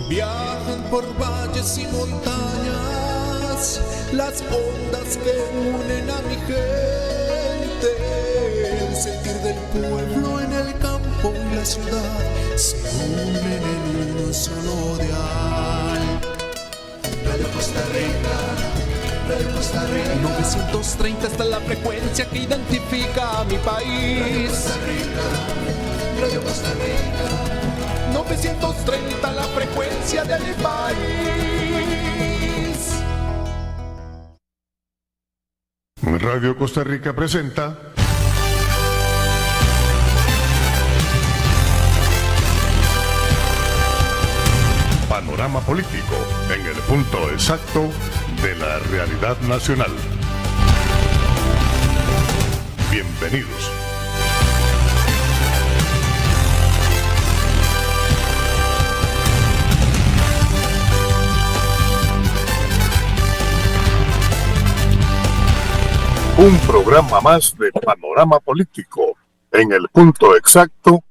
Viajan por valles y montañas las ondas que unen a mi gente. El sentir del pueblo en el campo y la ciudad se unen en un solo dial. Radio Costa Rica, Radio Costa Rica. 930 está la frecuencia que identifica a mi país. Radio Costa Rica. 930 la frecuencia de mi país. Radio Costa Rica presenta Panorama Político, en el punto exacto de la realidad nacional. Bienvenidos. Un programa más de Panorama Político, en el punto exacto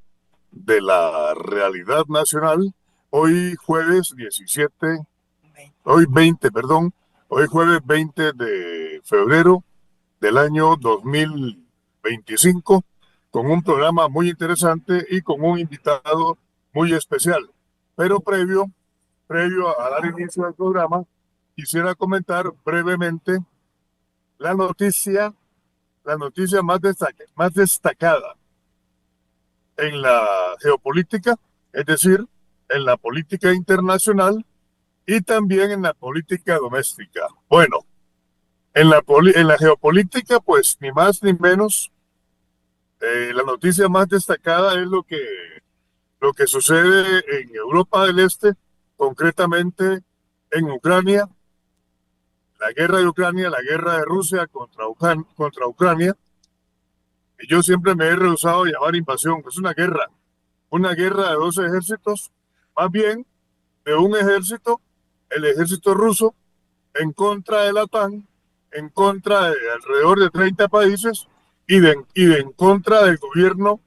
de la realidad nacional. Hoy jueves 20 de febrero del año 2025, con un programa muy interesante y con un invitado muy especial. Pero previo a dar inicio al programa, quisiera comentar brevemente la noticia más destacada en la geopolítica, es decir, en la política internacional y también en la política doméstica. Bueno, en la geopolítica, pues ni más ni menos, la noticia más destacada es lo que sucede en Europa del Este, concretamente en Ucrania. La guerra de Ucrania, la guerra de Rusia contra Ucrania, y yo siempre me he rehusado a llamar invasión, es una guerra de dos ejércitos, más bien de un ejército, el ejército ruso, en contra de la OTAN, en contra de alrededor de 30 países y en contra del gobierno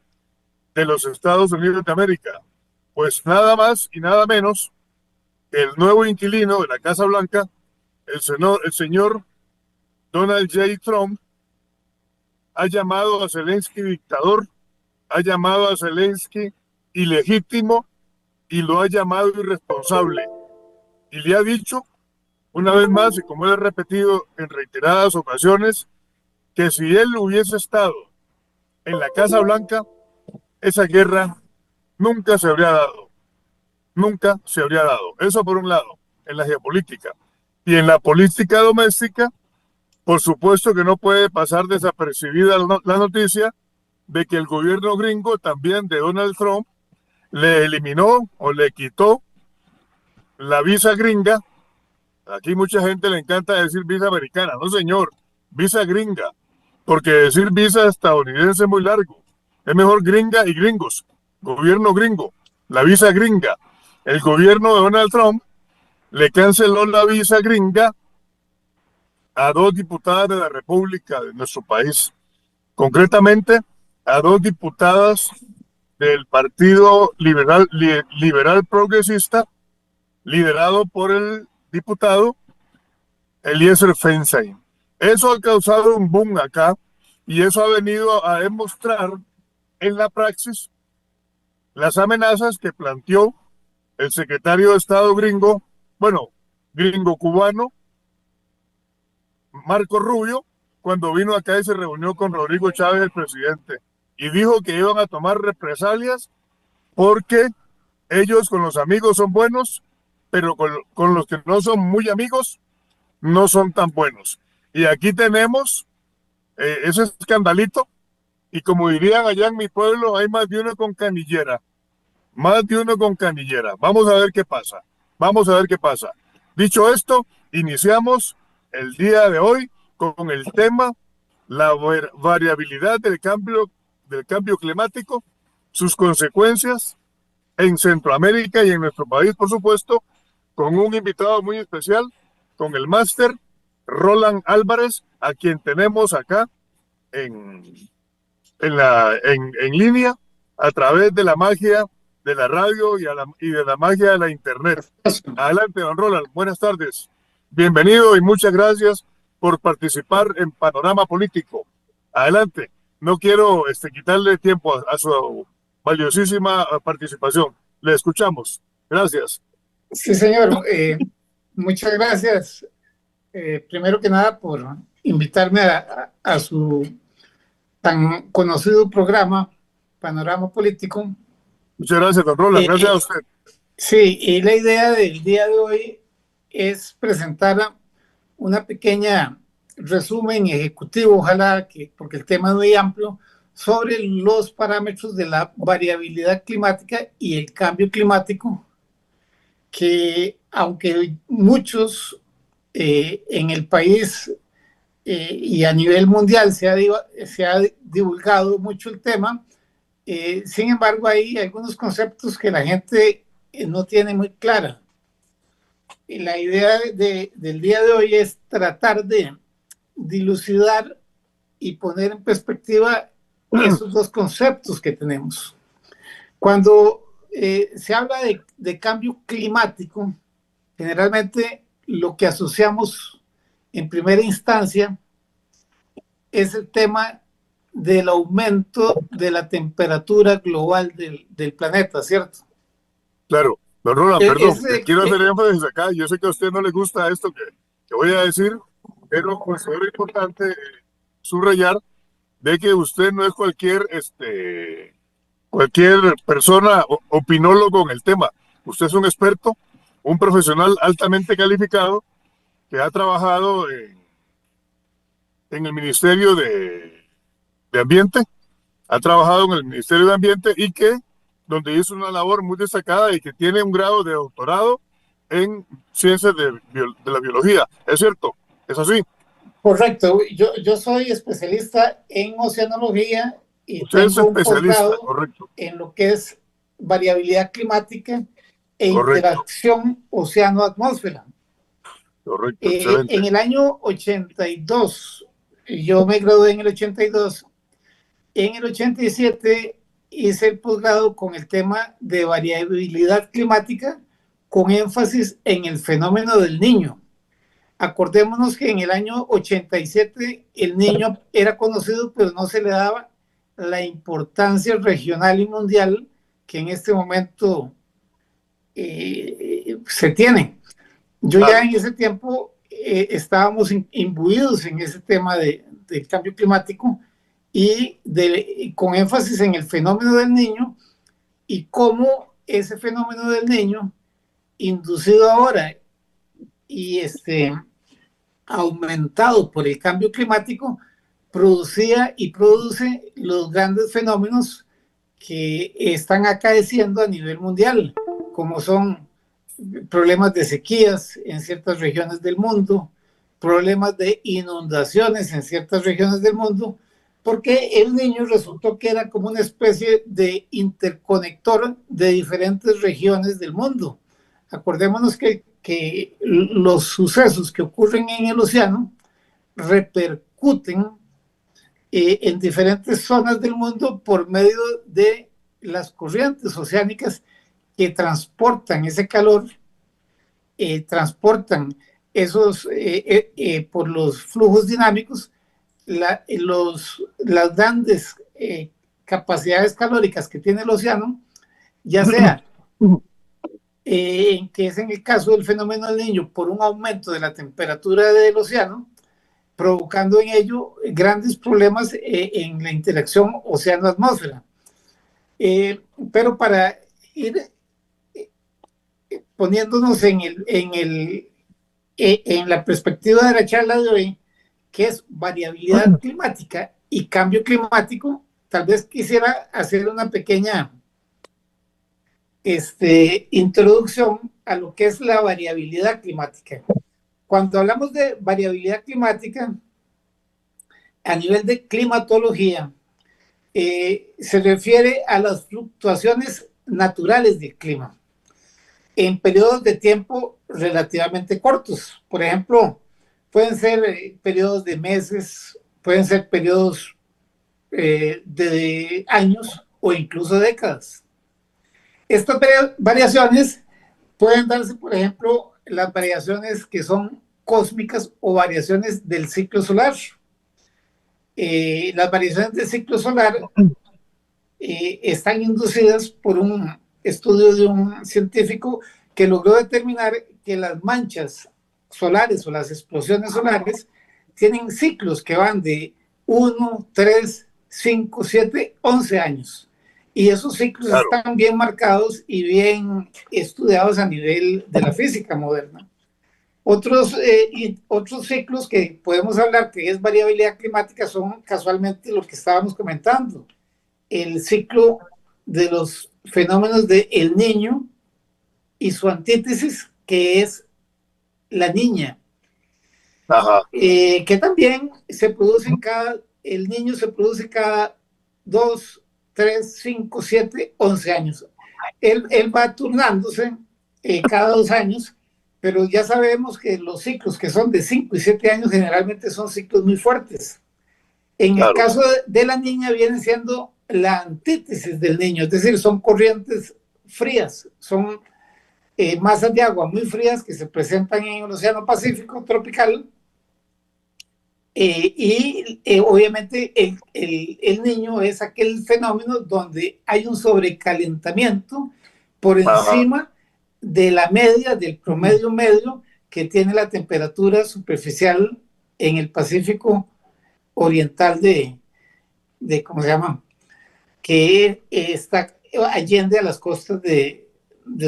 de los Estados Unidos de América. Pues nada más y nada menos que el nuevo inquilino de la Casa Blanca, el señor Donald J. Trump, ha llamado a Zelensky dictador, ha llamado a Zelensky ilegítimo y lo ha llamado irresponsable. Y le ha dicho, una vez más, y como él ha repetido en reiteradas ocasiones, que si él hubiese estado en la Casa Blanca, esa guerra nunca se habría dado. Nunca se habría dado. Eso por un lado, en la geopolítica. Y en la política doméstica, por supuesto que no puede pasar desapercibida la noticia de que el gobierno gringo, también de Donald Trump, le eliminó o le quitó la visa gringa. Aquí mucha gente le encanta decir visa americana. No, señor, visa gringa, porque decir visa estadounidense es muy largo. Es mejor gringa y gringos. Gobierno gringo, la visa gringa. El gobierno de Donald Trump le canceló la visa gringa a 2 diputadas de la República de nuestro país, concretamente a 2 diputadas del Partido Liberal Progresista, liderado por el diputado Eliezer Feinstein. Eso ha causado un boom acá y eso ha venido a demostrar en la praxis las amenazas que planteó el secretario de Estado gringo cubano, Marco Rubio, cuando vino acá y se reunió con Rodrigo Chávez, el presidente, y dijo que iban a tomar represalias porque ellos con los amigos son buenos, pero con los que no son muy amigos, no son tan buenos. Y aquí tenemos ese escandalito, y como dirían allá en mi pueblo, hay más de uno con canillera. Más de uno con canillera. Vamos a ver qué pasa. Dicho esto, iniciamos el día de hoy con el tema la variabilidad del cambio climático, sus consecuencias en Centroamérica y en nuestro país, por supuesto, con un invitado muy especial, con el máster Roland Álvarez, a quien tenemos acá en línea a través de la magia de la radio y de la magia de la internet. Adelante, don Roland, buenas tardes. Bienvenido y muchas gracias por participar en Panorama Político. Adelante, no quiero quitarle tiempo a su valiosísima participación. Le escuchamos. Gracias. Sí, señor. Muchas gracias. Primero que nada, por invitarme a su tan conocido programa, Panorama Político. Muchas gracias, don Roland. Gracias a usted. Sí, y la idea del día de hoy es presentar una pequeña resumen ejecutivo, ojalá que, porque el tema es muy amplio, sobre los parámetros de la variabilidad climática y el cambio climático, que aunque muchos en el país y a nivel mundial se ha divulgado mucho el tema, sin embargo hay algunos conceptos que la gente no tiene muy clara. Y la idea del día de hoy es tratar de dilucidar y poner en perspectiva esos dos conceptos que tenemos. Cuando se habla de cambio climático, generalmente lo que asociamos en primera instancia es el tema del aumento de la temperatura global del planeta, ¿cierto? Claro. Don Roland, perdón, quiero hacer énfasis acá. Yo sé que a usted no le gusta esto que voy a decir, pero considero importante subrayar de que usted no es cualquier persona opinólogo en el tema. Usted es un experto, un profesional altamente calificado que ha trabajado en el Ministerio de Ambiente, ha trabajado en el Ministerio de Ambiente y donde hizo una labor muy destacada y que tiene un grado de doctorado en ciencias de la biología. ¿Es cierto? ¿Es así? Correcto. Yo soy especialista en oceanología y usted tengo un posgrado en lo que es variabilidad climática e interacción océano-atmósfera. Correcto, excelente. En el año 82, yo me gradué en el 82, en el 87 hice el posgrado con el tema de variabilidad climática con énfasis en el fenómeno del Niño. Acordémonos que en el año 87 el Niño era conocido, pero no se le daba la importancia regional y mundial que en este momento se tiene. Yo ya en ese tiempo estábamos imbuidos en ese tema del cambio climático y con énfasis en el fenómeno del Niño y cómo ese fenómeno del Niño, inducido ahora y aumentado por el cambio climático, producía y produce los grandes fenómenos que están acaeciendo a nivel mundial, como son problemas de sequías en ciertas regiones del mundo, problemas de inundaciones en ciertas regiones del mundo, porque el Niño resultó que era como una especie de interconector de diferentes regiones del mundo. Acordémonos que los sucesos que ocurren en el océano repercuten en diferentes zonas del mundo por medio de las corrientes oceánicas que transportan ese calor, transportan esos por los flujos dinámicos, las grandes capacidades calóricas que tiene el océano, ya sea que es en el caso del fenómeno del Niño por un aumento de la temperatura del océano, provocando en ello grandes problemas en la interacción océano-atmósfera. Pero para ir poniéndonos en la perspectiva de la charla de hoy, que es variabilidad climática y cambio climático, tal vez quisiera hacer una pequeña introducción a lo que es la variabilidad climática. Cuando hablamos de variabilidad climática, a nivel de climatología, se refiere a las fluctuaciones naturales del clima en periodos de tiempo relativamente cortos. Por ejemplo, pueden ser periodos de meses, pueden ser periodos de años o incluso décadas. Estas variaciones pueden darse, por ejemplo, las variaciones que son cósmicas o variaciones del ciclo solar. Las variaciones del ciclo solar están inducidas por un estudio de un científico que logró determinar que las manchas solares o las explosiones solares tienen ciclos que van de 1, 3, 5, 7, 11 años. Y esos ciclos están bien marcados y bien estudiados a nivel de la física moderna. Otros ciclos que podemos hablar que es variabilidad climática son casualmente lo que estábamos comentando. El ciclo de los fenómenos de El Niño y su antítesis, que es la niña. Que también se produce el niño se produce cada 2, 3, 5, 7, 11 años. Él va turnándose cada 2 años, pero ya sabemos que los ciclos que son de 5 y 7 años generalmente son ciclos muy fuertes. En el caso de la niña viene siendo la antítesis del niño, es decir, son corrientes frías, son masas de agua muy frías que se presentan en el Océano Pacífico tropical. Obviamente el niño es aquel fenómeno donde hay un sobrecalentamiento por encima de la media, del promedio medio que tiene la temperatura superficial en el Pacífico oriental de ¿cómo se llama? Que está allende a las costas de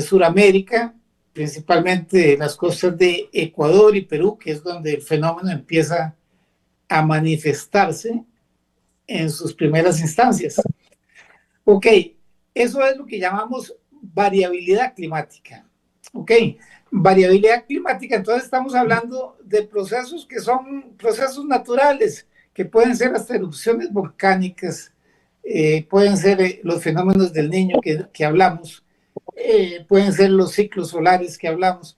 Sudamérica, principalmente las costas de Ecuador y Perú, que es donde el fenómeno empieza a manifestarse en sus primeras instancias. Ok, eso es lo que llamamos variabilidad climática. Ok, variabilidad climática, entonces estamos hablando de procesos que son procesos naturales, que pueden ser hasta erupciones volcánicas, pueden ser los fenómenos del Niño que hablamos, pueden ser los ciclos solares que hablamos,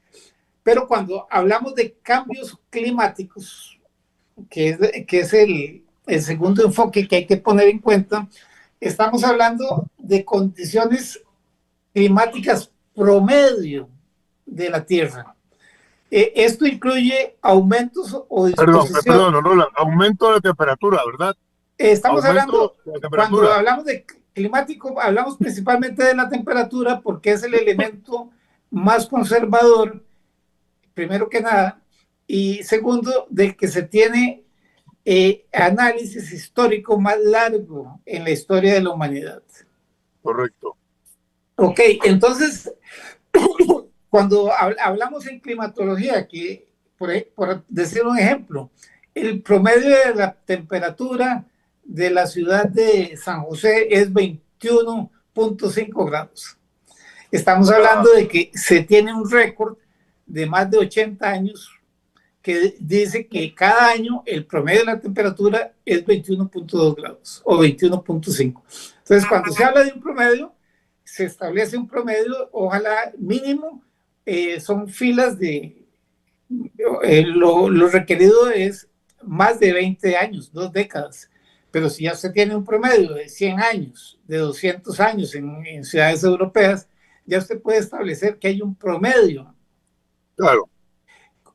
pero cuando hablamos de cambios climáticos, que es el segundo enfoque que hay que poner en cuenta, estamos hablando de condiciones climáticas promedio de la Tierra. Esto incluye aumentos o disposición. Perdón, aumento de temperatura, ¿verdad? Estamos hablando, cuando hablamos de climático, hablamos principalmente de la temperatura porque es el elemento más conservador, primero que nada, y segundo, del que se tiene análisis histórico más largo en la historia de la humanidad. Correcto. Ok, entonces, cuando hablamos en climatología, que por decir un ejemplo, el promedio de la temperatura de la ciudad de San José es 21.5 grados. Estamos hablando de que se tiene un récord de más de 80 años que dice que cada año el promedio de la temperatura es 21.2 grados o 21.5. Entonces, cuando se habla de un promedio, se establece un promedio, ojalá mínimo, son filas de, lo requerido es más de 20 años, 2 décadas. Pero si ya se tiene un promedio de 100 años, de 200 años en ciudades europeas, ya usted puede establecer que hay un promedio. Claro.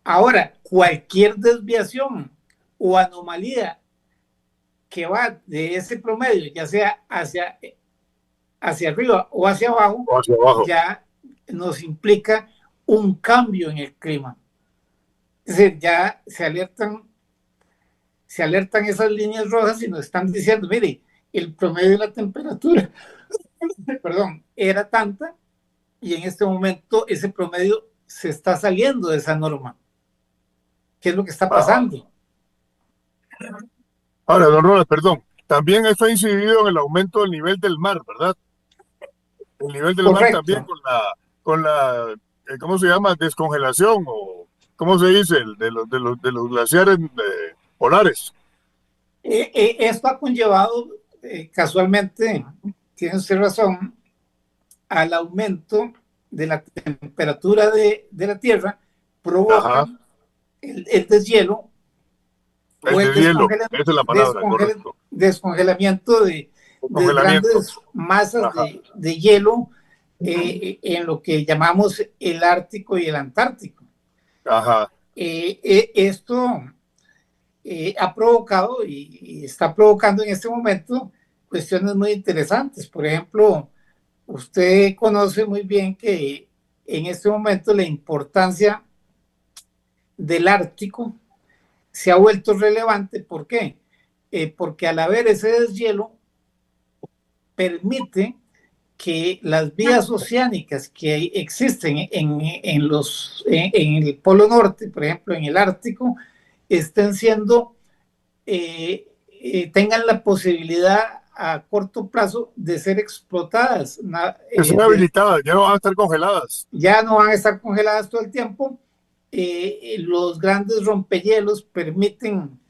Ahora, cualquier desviación o anomalía que va de ese promedio, ya sea hacia arriba o hacia abajo, ya nos implica un cambio en el clima. Es decir, ya se alertan esas líneas rojas y nos están diciendo, mire, el promedio de la temperatura, perdón, era tanta y en este momento ese promedio se está saliendo de esa norma. ¿Qué es lo que está pasando? Ahora, don Ronald, perdón, también esto ha incidido en el aumento del nivel del mar, ¿verdad? El nivel del mar también con la ¿cómo se llama? Descongelación, o ¿cómo se dice? De los glaciares polares. Esto ha conllevado, casualmente, tiene usted razón, al aumento de la temperatura de la Tierra, provoca el deshielo. El deshielo, esa es la palabra, correcto. Descongelamiento de grandes masas de hielo en lo que llamamos el Ártico y el Antártico. Ajá. Esto ha provocado y está provocando en este momento cuestiones muy interesantes. Por ejemplo, usted conoce muy bien que en este momento la importancia del Ártico se ha vuelto relevante. ¿Por qué? Porque al haber ese deshielo permite que las vías oceánicas que existen en el Polo Norte, por ejemplo, en el Ártico, estén siendo, tengan la posibilidad a corto plazo de ser explotadas. Están habilitadas, ya no van a estar congeladas. Ya no van a estar congeladas todo el tiempo. Los grandes rompehielos permiten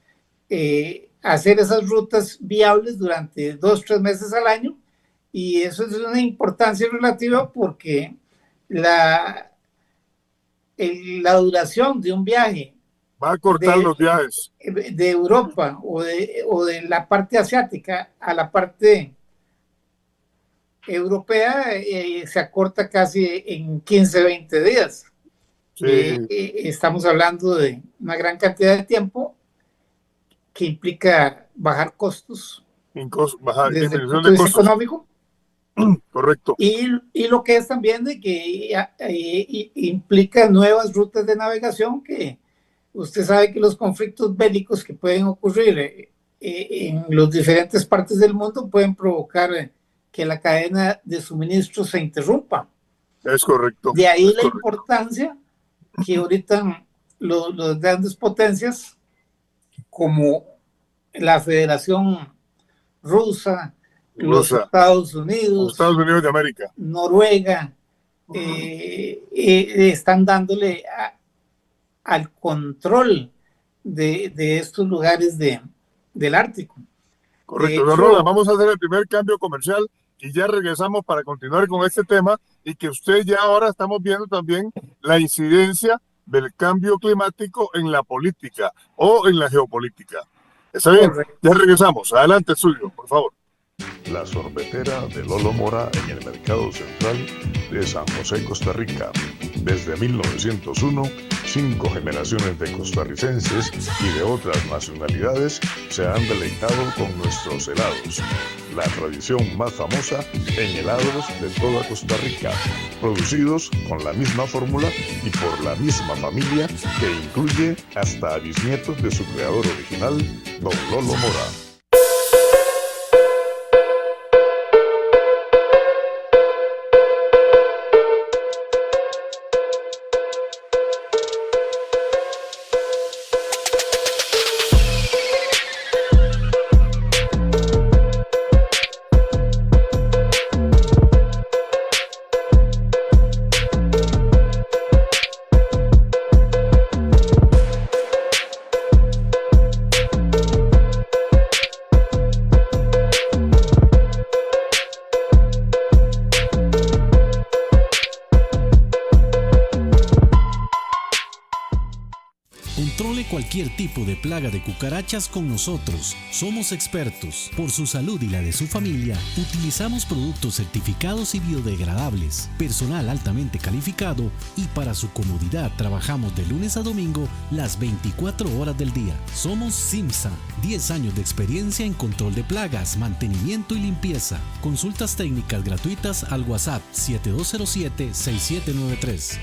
hacer esas rutas viables durante 2-3 meses al año, y eso es una importancia relativa porque la duración de un viaje va a cortar los viajes de Europa o de la parte asiática a la parte europea se acorta casi en 15-20 días. Sí. Estamos hablando de una gran cantidad de tiempo que implica bajar costos, bajar desde el punto de vista económico. Correcto. Y lo que es también de que implica nuevas rutas de navegación, que usted sabe que los conflictos bélicos que pueden ocurrir en las diferentes partes del mundo pueden provocar que la cadena de suministro se interrumpa. Es correcto. De ahí la importancia que ahorita los grandes potencias como la Federación Rusa, los Estados Unidos de América, Noruega, están dándole al control de estos lugares del Ártico. Correcto. Don Roland, vamos a hacer el primer cambio comercial y ya regresamos para continuar con este tema, y que usted ya ahora estamos viendo también la incidencia del cambio climático en la política o en la geopolítica. ¿Está bien? Correcto. Ya regresamos. Adelante, suyo, por favor. La sorbetera de Lolo Mora en el mercado central de San José, Costa Rica. Desde 1901, 5 generaciones de costarricenses y de otras nacionalidades se han deleitado con nuestros helados. La tradición más famosa en helados de toda Costa Rica, producidos con la misma fórmula y por la misma familia, que incluye hasta a bisnietos de su creador original, Don Lolo Mora. Cualquier tipo de plaga de cucarachas con nosotros. Somos expertos. Por su salud y la de su familia, utilizamos productos certificados y biodegradables, personal altamente calificado, y para su comodidad trabajamos de lunes a domingo las 24 horas del día. Somos Simsa, 10 años de experiencia en control de plagas, mantenimiento y limpieza. Consultas técnicas gratuitas al WhatsApp 7207-6793.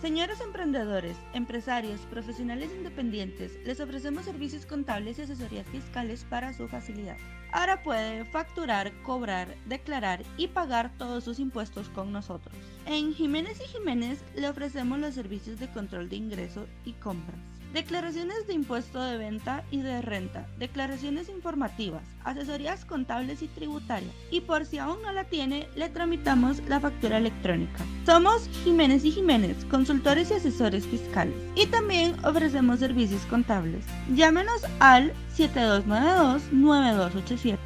Señores emprendedores, empresarios, profesionales independientes, les ofrecemos servicios contables y asesorías fiscales para su facilidad. Ahora puede facturar, cobrar, declarar y pagar todos sus impuestos con nosotros. En Jiménez y Jiménez le ofrecemos los servicios de control de ingreso y compras, declaraciones de impuesto de venta y de renta, declaraciones informativas, asesorías contables y tributarias, y por si aún no la tiene, le tramitamos la factura electrónica. Somos Jiménez y Jiménez, consultores y asesores fiscales, y también ofrecemos servicios contables. Llámenos al 7292-9287.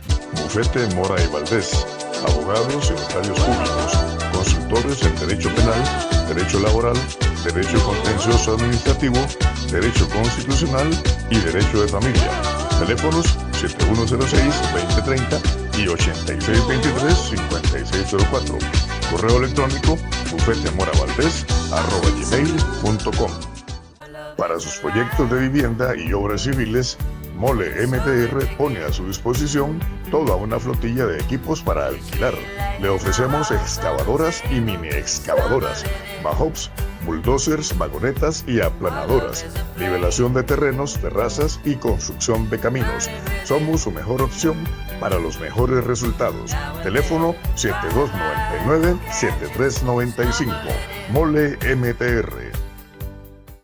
Bufete Mora y Valdés, abogados y notarios públicos, consultores en derecho penal, derecho laboral, derecho contencioso administrativo, derecho constitucional y derecho de familia. Teléfonos 7106-2030 y 8623-5604. Correo electrónico bufetemoravaldez@gmail.com. Para sus proyectos de vivienda y obras civiles, Mole MTR pone a su disposición toda una flotilla de equipos para alquilar. Le ofrecemos excavadoras y mini excavadoras, mahops, bulldozers, vagonetas y aplanadoras, nivelación de terrenos, terrazas y construcción de caminos. Somos su mejor opción para los mejores resultados. Teléfono 7299-7395. Mole MTR.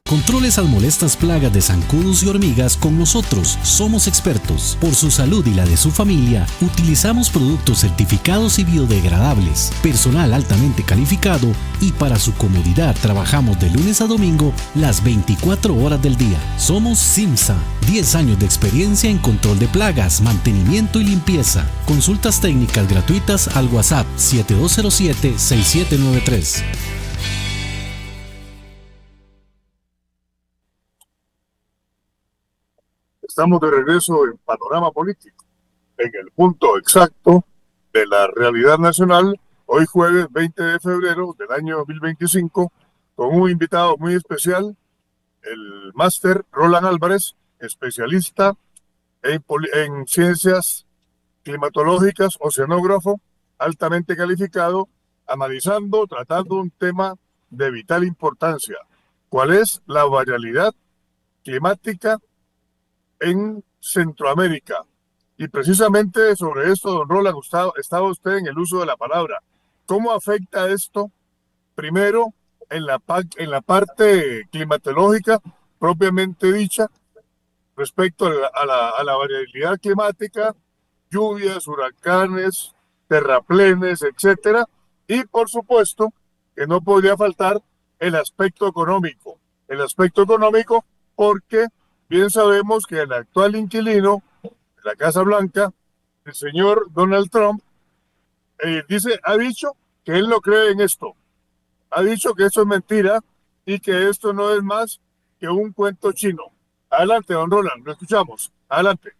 Controle esas molestas plagas de zancudos y hormigas con nosotros. Somos expertos. Por su salud y la de su familia, utilizamos productos certificados y biodegradables, personal altamente calificado y para su comodidad trabajamos de lunes a domingo las 24 horas del día. Somos Simsa. 10 años de experiencia en control de plagas, mantenimiento y limpieza. Consultas técnicas gratuitas al WhatsApp 7207-6793. Estamos de regreso en Panorama Político, en el punto exacto de la realidad nacional, hoy jueves 20 de febrero del año 2025, con un invitado muy especial, el máster Roland Álvarez, especialista en ciencias climatológicas, oceanógrafo, altamente calificado, tratando un tema de vital importancia. ¿Cuál es la variabilidad climática en Centroamérica? Y precisamente sobre esto, don Roland, estaba usted en el uso de la palabra. ¿Cómo afecta esto, primero, en la parte climatológica propiamente dicha, respecto a la variabilidad climática, lluvias, huracanes, terraplenes, etcétera? Y, por supuesto, que no podría faltar el aspecto económico. El aspecto económico porque bien sabemos que el actual inquilino de la Casa Blanca, el señor Donald Trump, ha dicho que él no cree en esto. Ha dicho que eso es mentira y que esto no es más que un cuento chino. Adelante, don Roland, lo escuchamos. Adelante.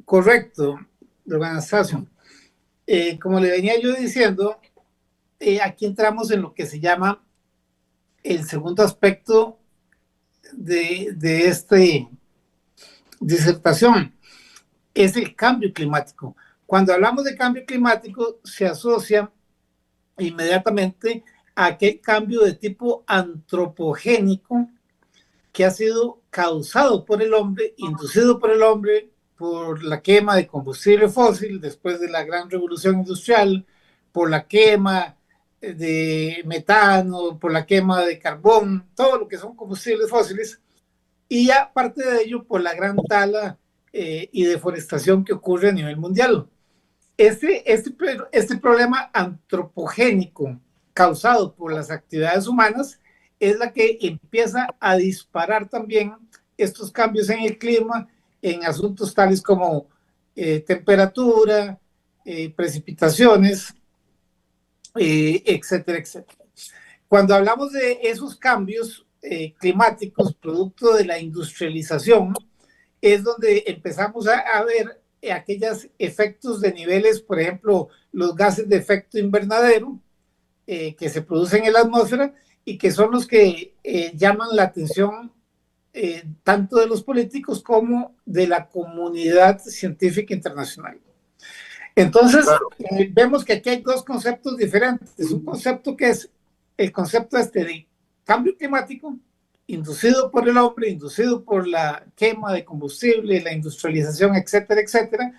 Correcto, don Anastasio. Como le venía yo diciendo, aquí entramos en lo que se llama el segundo aspecto de esta disertación, es el cambio climático. Cuando hablamos de cambio climático se asocia inmediatamente a aquel cambio de tipo antropogénico que ha sido causado por el hombre, inducido por el hombre, por la quema de combustible fósil después de la gran revolución industrial, por la quema de metano, por la quema de carbón, todo lo que son combustibles fósiles, y aparte de ello por la gran tala y deforestación que ocurre a nivel mundial. Este problema antropogénico causado por las actividades humanas es la que empieza a disparar también estos cambios en el clima, en asuntos tales como temperatura, precipitaciones, etcétera, etcétera. Cuando hablamos de esos cambios climáticos producto de la industrialización, es donde empezamos a ver aquellos efectos de niveles, por ejemplo, los gases de efecto invernadero que se producen en la atmósfera y que son los que llaman la atención tanto de los políticos como de la comunidad científica internacional. Entonces, claro, vemos que aquí hay dos conceptos diferentes. Un concepto que es el concepto de cambio climático, inducido por el hombre, inducido por la quema de combustible, la industrialización, etcétera, etcétera,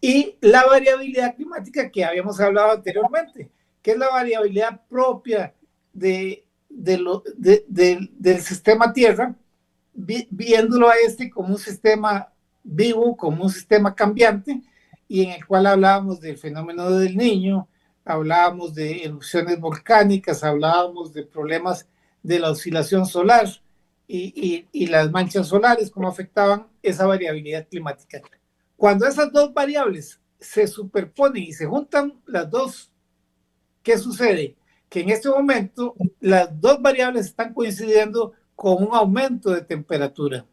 y la variabilidad climática que habíamos hablado anteriormente, que es la variabilidad propia del sistema Tierra, viéndolo a como un sistema vivo, como un sistema cambiante, y en el cual hablábamos del fenómeno del Niño, hablábamos de erupciones volcánicas, hablábamos de problemas de la oscilación solar y las manchas solares, cómo afectaban esa variabilidad climática. Cuando esas dos variables se superponen y se juntan las dos, ¿qué sucede? Que en este momento las dos variables están coincidiendo con un aumento de temperatura,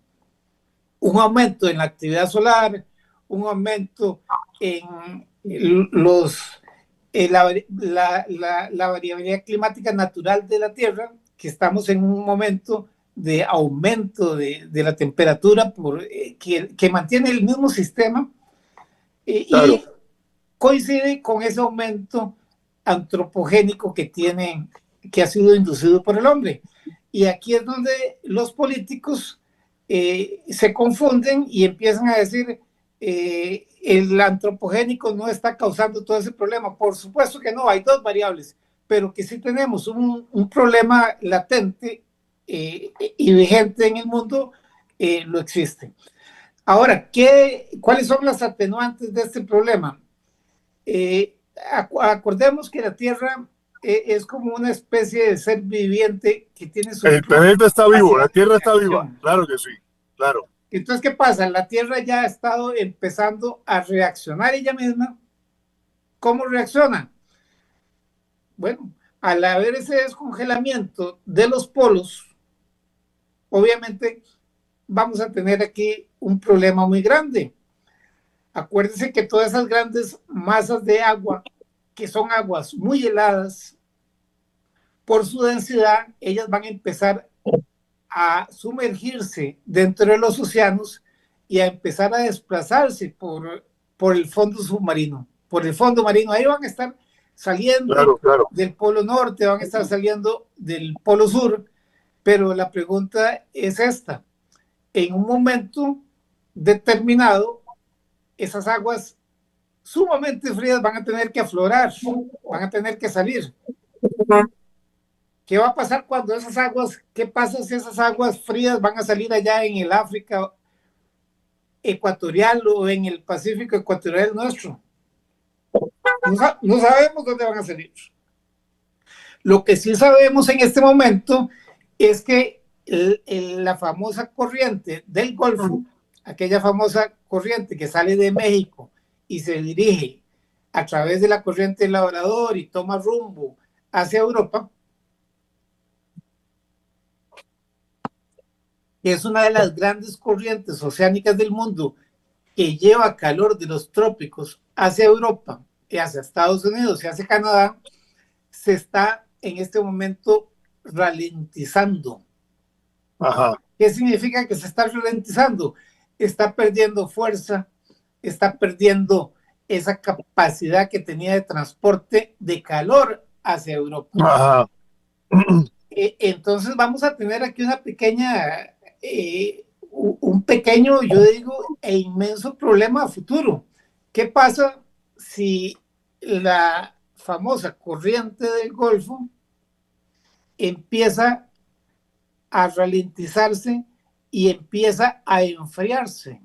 un aumento en la actividad solar, un aumento en los, la variabilidad climática natural de la Tierra, que estamos en un momento de aumento de la temperatura que mantiene el mismo sistema Claro. y coincide con ese aumento antropogénico que ha sido inducido por el hombre. Y aquí es donde los políticos se confunden y empiezan a decir el antropogénico no está causando todo ese problema. Por supuesto que no, hay dos variables, pero que sí tenemos un problema latente y vigente en el mundo, lo existe. Ahora, ¿cuáles son las atenuantes de este problema? Acordemos que la Tierra es como una especie de ser viviente que tiene su... El planeta está vivo, la Tierra está viva, claro que sí, claro. Entonces, ¿qué pasa? La Tierra ya ha estado empezando a reaccionar ella misma. ¿Cómo reacciona? Bueno, al haber ese descongelamiento de los polos, obviamente vamos a tener aquí un problema muy grande. Acuérdense que todas esas grandes masas de agua, que son aguas muy heladas, por su densidad, ellas van a empezar a sumergirse dentro de los océanos y a empezar a desplazarse por el fondo submarino, por el fondo marino. Ahí van a estar saliendo del polo norte, van a estar saliendo del polo sur, pero la pregunta es esta. En un momento determinado, esas aguas sumamente frías van a tener que aflorar, van a tener que salir. ¿Qué va a pasar cuando esas aguas, qué pasa si esas aguas frías van a salir allá en el África ecuatorial o en el Pacífico ecuatorial nuestro? No sabemos dónde van a salir. Lo que sí sabemos en este momento es que la famosa corriente del Golfo, aquella famosa corriente que sale de México y se dirige a través de la corriente del Labrador y toma rumbo hacia Europa, que es una de las grandes corrientes oceánicas del mundo que lleva calor de los trópicos hacia Europa y hacia Estados Unidos y hacia Canadá, se está en este momento ralentizando. Ajá. ¿Qué significa que se está ralentizando? Está perdiendo fuerza, está perdiendo esa capacidad que tenía de transporte de calor hacia Europa. Ajá. Entonces vamos a tener aquí una pequeña, un pequeño, yo digo, e inmenso problema a futuro. ¿Qué pasa si la famosa corriente del Golfo empieza a ralentizarse y empieza a enfriarse?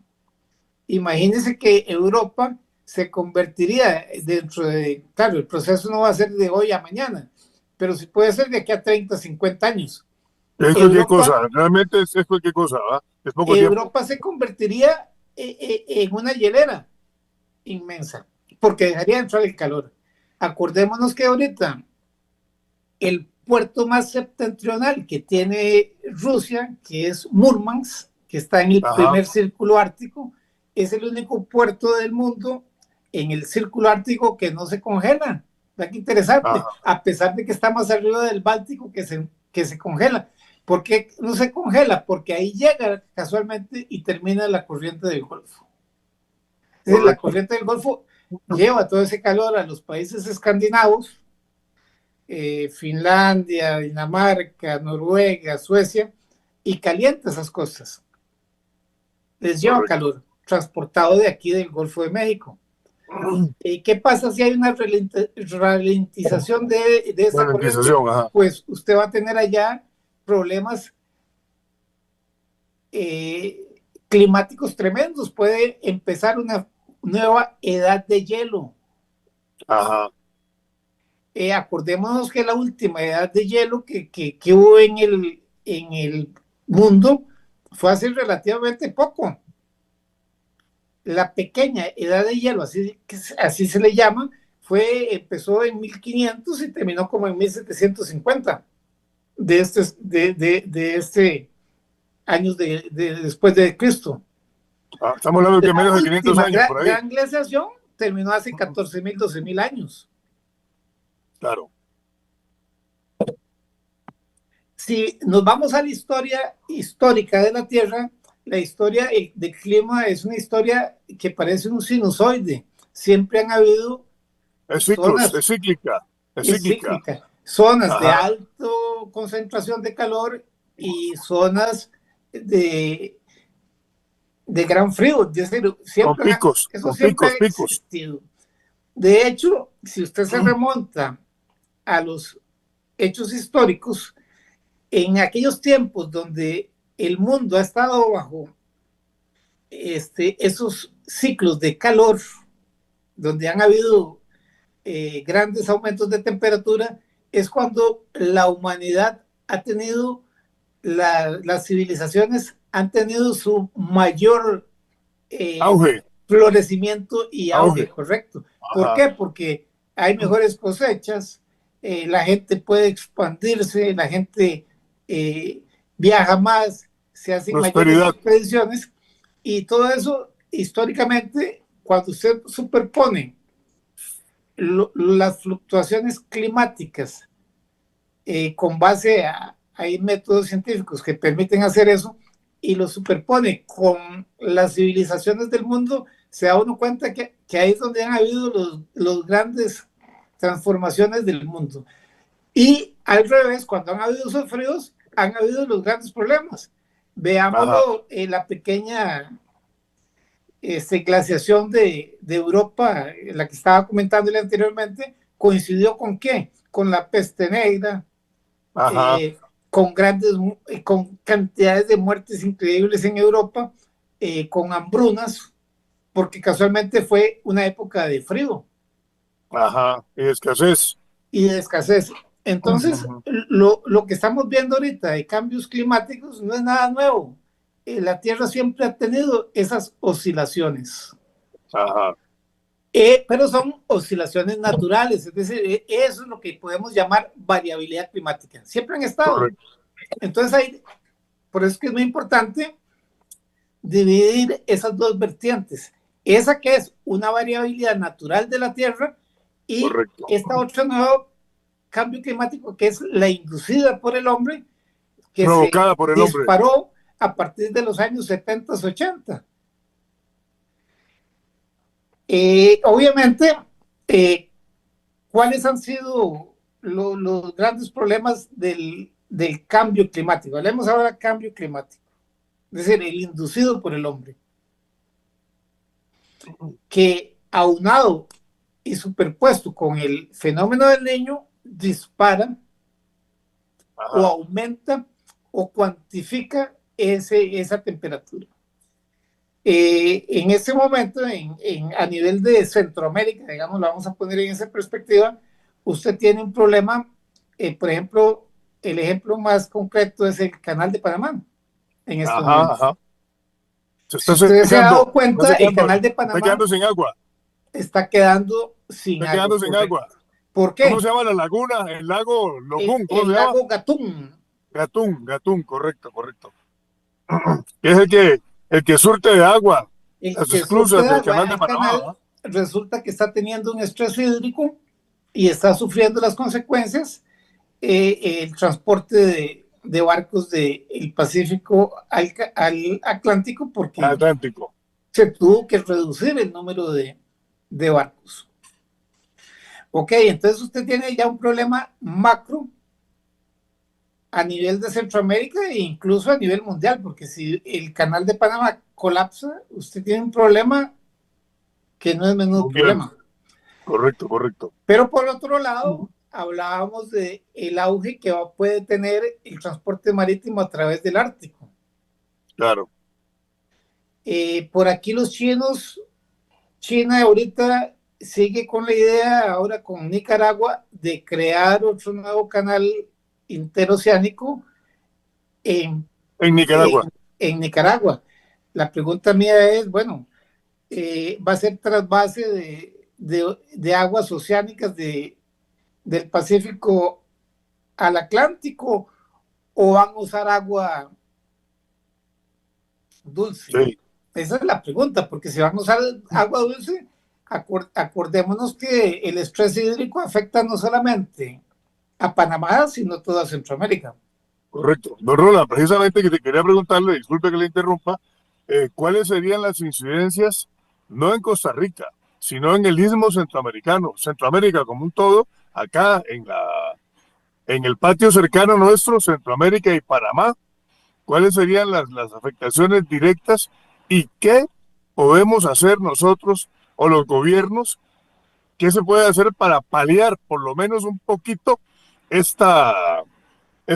Imagínense que Europa se convertiría dentro de, claro, el proceso no va a ser de hoy a mañana, pero sí puede ser de aquí a 30, 50 años. Es cualquier cosa, realmente es cualquier cosa, ¿verdad? Es poco Europa tiempo. se convertiría en una hielera inmensa, porque dejaría de entrar el calor. Acordémonos que ahorita el puerto más septentrional que tiene Rusia, que es Murmansk, que está en el primer círculo ártico, es el único puerto del mundo en el círculo ártico que no se congela. ¿Verdad? Qué interesante, a pesar de que está más arriba del Báltico que se congela. ¿Por qué no se congela? Porque ahí llega casualmente y termina la corriente del Golfo. Entonces, la corriente del Golfo lleva todo ese calor a los países escandinavos, Finlandia, Dinamarca, Noruega, Suecia, y calienta esas costas. Les lleva calor, transportado de aquí del Golfo de México. ¿Qué pasa si hay una ralentización de esa corriente? Pues usted va a tener allá problemas climáticos tremendos. Puede empezar una nueva edad de hielo. Acordémonos que la última edad de hielo que hubo en el mundo fue hace relativamente poco. La pequeña edad de hielo, así se le llama, empezó en 1500 y terminó como en 1750 de este años después de Cristo. Estamos hablando de que La menos de 500 última años por ahí. gran glaciación terminó hace 14.000, 12.000 años. Claro. Si nos vamos a la historia histórica de la Tierra, la historia del clima es una historia que parece un sinusoide. Siempre han habido Es ciclos, zonas, es cíclica. Es es cíclica. cíclica, zonas de Ajá. alta concentración de calor y zonas de, de gran frío. Es decir, Con picos, eso con siempre ha picos, picos. existido. De hecho, si usted se remonta a los hechos históricos, en aquellos tiempos donde el mundo ha estado bajo esos ciclos de calor, donde han habido grandes aumentos de temperatura, es cuando la humanidad ha tenido, las civilizaciones han tenido su mayor Auge, florecimiento y auge, auge. correcto. ¿Por Ajá. qué? Porque hay mejores cosechas, la gente puede expandirse, la gente viaja más, se hacen mayores Prosperidad. expediciones y todo eso históricamente, cuando usted superpone las fluctuaciones climáticas con base hay métodos científicos que permiten hacer eso y lo superpone con las civilizaciones del mundo, se da uno cuenta que ahí es donde han habido los grandes transformaciones del mundo. Y al revés, cuando han habido esos fríos, han habido los grandes problemas. Veámoslo en la pequeña glaciación de Europa, la que estaba comentándole anteriormente, coincidió con qué? Con la peste negra, con con cantidades de muertes increíbles en Europa, con hambrunas, porque casualmente fue una época de frío. Y escasez. Y de escasez. Entonces, lo que estamos viendo ahorita de cambios climáticos no es nada nuevo. La Tierra siempre ha tenido esas oscilaciones. Pero son oscilaciones naturales, es decir, eso es lo que podemos llamar variabilidad climática. Siempre han estado. Correcto. Entonces, por eso es que es muy importante dividir esas dos vertientes. Esa que es una variabilidad natural de la Tierra y Correcto. esta otra nuevo cambio climático que es la inducida por el hombre, que provocada por el disparó hombre a partir de los años 70, 80. Obviamente, ¿cuáles han sido los grandes problemas del cambio climático? Hablemos ahora del cambio climático, es decir, el inducido por el hombre, que aunado y superpuesto con el fenómeno del Niño, dispara o aumenta o cuantifica esa temperatura. En este momento, a nivel de Centroamérica, digamos, lo vamos a poner en esa perspectiva, usted tiene un problema, por ejemplo, el ejemplo más concreto es el Canal de Panamá en este momento. Si usted se ha dado cuenta, el Canal de Panamá está quedando sin agua. Está quedando sin agua. Quedando sin agua. ¿Por qué? ¿Cómo se llama la laguna? El lago Locún. ¿Cómo se llama? Lago Gatún. Gatún, correcto. Es el que surte de agua. Las esclusas del Canal de Panamá. Resulta que está teniendo un estrés hídrico y está sufriendo las consecuencias el transporte de barcos del Pacífico al Atlántico, porque se tuvo que reducir el número de barcos. Ok, entonces usted tiene ya un problema macro a nivel de Centroamérica e incluso a nivel mundial, porque si el Canal de Panamá colapsa, usted tiene un problema que no es menudo problema. Correcto. Pero por otro lado, hablábamos de el auge que puede tener el transporte marítimo a través del Ártico. Claro. Por aquí los chinos, China ahorita sigue con la idea, ahora con Nicaragua, de crear otro nuevo canal interoceánico en Nicaragua. En Nicaragua. La pregunta mía es, bueno, ¿va a ser trasvase de aguas oceánicas del Pacífico al Atlántico o van a usar agua dulce? Sí. Esa es la pregunta, porque si van a usar agua dulce, acordémonos que el estrés hídrico afecta no solamente a Panamá, sino a toda Centroamérica. Correcto. Don Roland, precisamente que te quería preguntarle, disculpe que le interrumpa, ¿cuáles serían las incidencias, no en Costa Rica, sino en el istmo centroamericano, Centroamérica como un todo, acá en el patio cercano nuestro, Centroamérica y Panamá? ¿Cuáles serían las afectaciones directas y qué podemos hacer nosotros o los gobiernos? ¿Qué se puede hacer para paliar por lo menos un poquito esta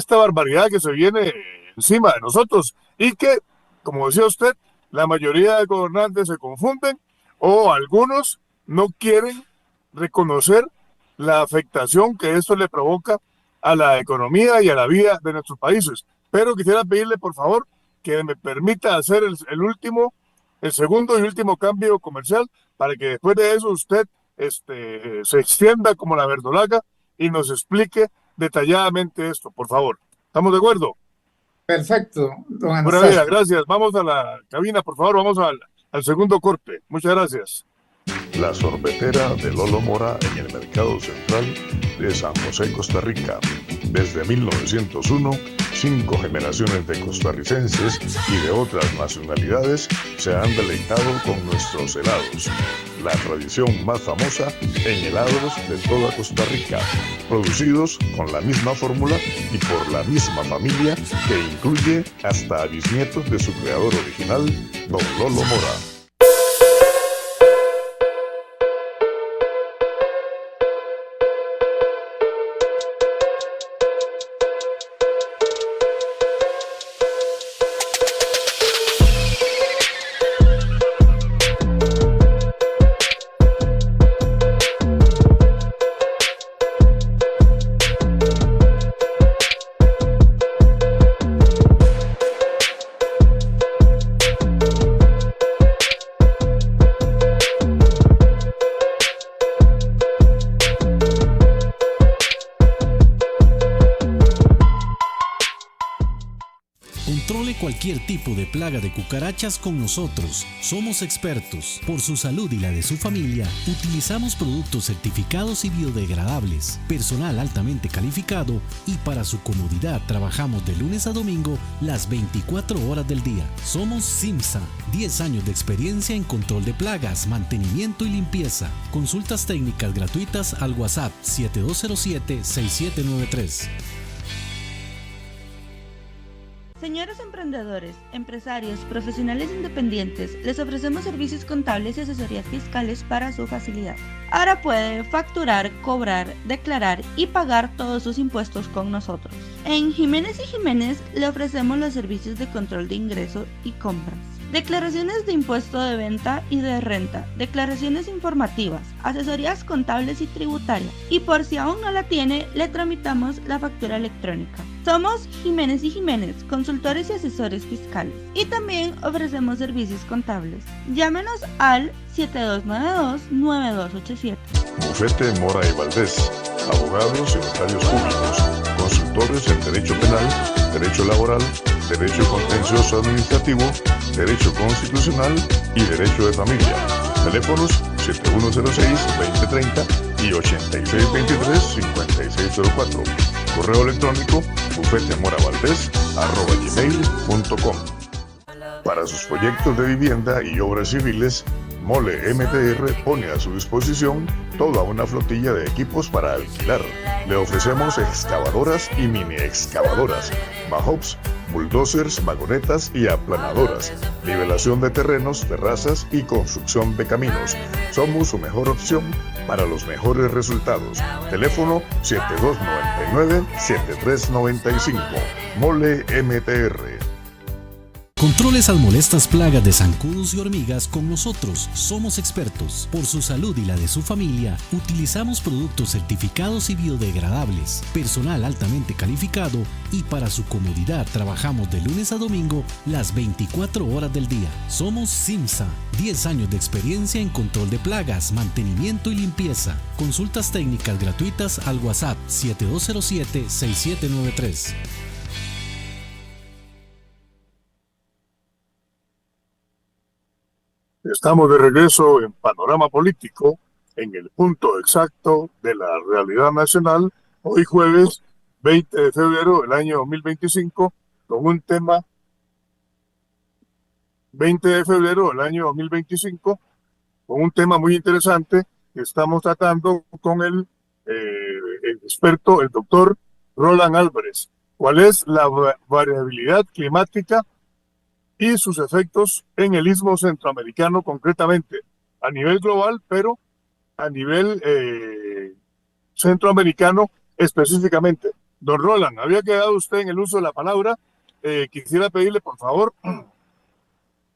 barbaridad que se viene encima de nosotros y que, como decía usted, la mayoría de gobernantes se confunden o algunos no quieren reconocer la afectación que esto le provoca a la economía y a la vida de nuestros países? Pero quisiera pedirle, por favor, que me permita hacer el segundo y último cambio comercial para que después de eso usted se extienda como la verdolaga y nos explique detalladamente esto, por favor. ¿Estamos de acuerdo? Perfecto, don Buena vida, Anastasio. gracias. Vamos a la cabina, por favor, vamos al segundo corte. Muchas gracias. La sorbetera de Lolo Mora en el Mercado Central de San José, Costa Rica. Desde 1901, 5 generaciones de costarricenses y de otras nacionalidades se han deleitado con nuestros helados. La tradición más famosa en helados de toda Costa Rica, producidos con la misma fórmula y por la misma familia que incluye hasta a bisnietos de su creador original, don Lolo Mora. Controle cualquier tipo de plaga de cucarachas con nosotros. Somos expertos. Por su salud y la de su familia, utilizamos productos certificados y biodegradables, personal altamente calificado y para su comodidad trabajamos de lunes a domingo las 24 horas del día. Somos Simsa. 10 años de experiencia en control de plagas, mantenimiento y limpieza. Consultas técnicas gratuitas al WhatsApp 7207-6793. Señores emprendedores, empresarios, profesionales independientes, les ofrecemos servicios contables y asesorías fiscales para su facilidad. Ahora puede facturar, cobrar, declarar y pagar todos sus impuestos con nosotros. En Jiménez y Jiménez le ofrecemos los servicios de control de ingreso y compras, declaraciones de impuesto de venta y de renta, declaraciones informativas, asesorías contables y tributarias. Y por si aún no la tiene, le tramitamos la factura electrónica. Somos Jiménez y Jiménez, consultores y asesores fiscales. Y también ofrecemos servicios contables. Llámenos al 7292-9287. Bufete Mora y Valdés, abogados y notarios públicos, consultores en derecho penal, derecho laboral, derecho contencioso administrativo, derecho constitucional y derecho de familia. Teléfonos 7106-2030 y 8623-5604. Correo electrónico bufetemoravaldez@gmail.com. Para sus proyectos de vivienda y obras civiles, Mole MTR pone a su disposición toda una flotilla de equipos para alquilar. Le ofrecemos excavadoras y mini excavadoras, mahops, bulldozers, vagonetas y aplanadoras, nivelación de terrenos, terrazas y construcción de caminos. Somos su mejor opción para los mejores resultados. Teléfono 7299-7395. Mole MTR. Controle esas molestas plagas de zancudos y hormigas con nosotros. Somos expertos. Por su salud y la de su familia, utilizamos productos certificados y biodegradables, personal altamente calificado y para su comodidad trabajamos de lunes a domingo las 24 horas del día. Somos Simsa. 10 años de experiencia en control de plagas, mantenimiento y limpieza. Consultas técnicas gratuitas al WhatsApp 7207-6793. Estamos de regreso en Panorama Político, en el punto exacto de la realidad nacional, hoy jueves 20 de febrero del año 2025, con un tema 20 de febrero del año 2025, con un tema muy interesante que estamos tratando con el experto, el doctor Roland Álvarez. ¿Cuál es la variabilidad climática y sus efectos en el istmo centroamericano concretamente? A nivel global, pero a nivel centroamericano específicamente. Don Roland, había quedado usted en el uso de la palabra. Quisiera pedirle, por favor,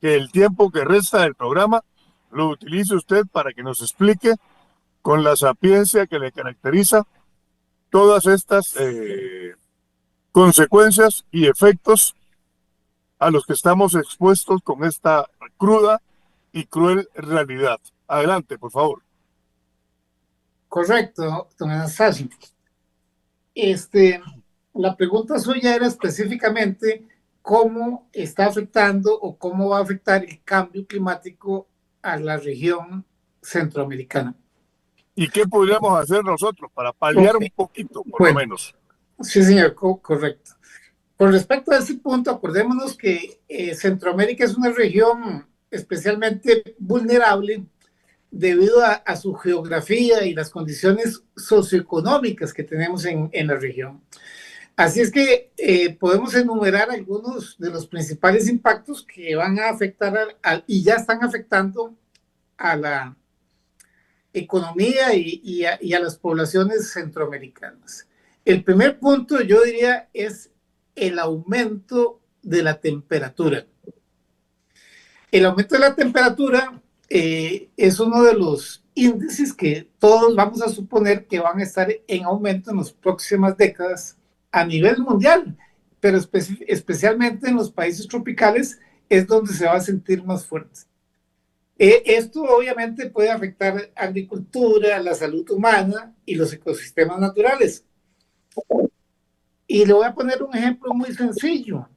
que el tiempo que resta del programa lo utilice usted para que nos explique con la sapiencia que le caracteriza todas estas consecuencias y efectos a los que estamos expuestos con esta cruda y cruel realidad. Adelante, por favor. Correcto, don Anastasio. La pregunta suya era específicamente cómo está afectando o cómo va a afectar el cambio climático a la región centroamericana. ¿Y qué podríamos hacer nosotros para paliar un poquito, por lo menos? Sí, señor, correcto. Con respecto a ese punto, acordémonos que Centroamérica es una región especialmente vulnerable debido a su geografía y las condiciones socioeconómicas que tenemos en la región. Así es que podemos enumerar algunos de los principales impactos que van a afectar y ya están afectando a la economía y a las poblaciones centroamericanas. El primer punto, yo diría, es el aumento de la temperatura. El aumento de la temperatura es uno de los índices que todos vamos a suponer que van a estar en aumento en las próximas décadas a nivel mundial, pero especialmente en los países tropicales es donde se va a sentir más fuerte. Esto obviamente puede afectar agricultura, la salud humana y los ecosistemas naturales. Y le voy a poner un ejemplo muy sencillo.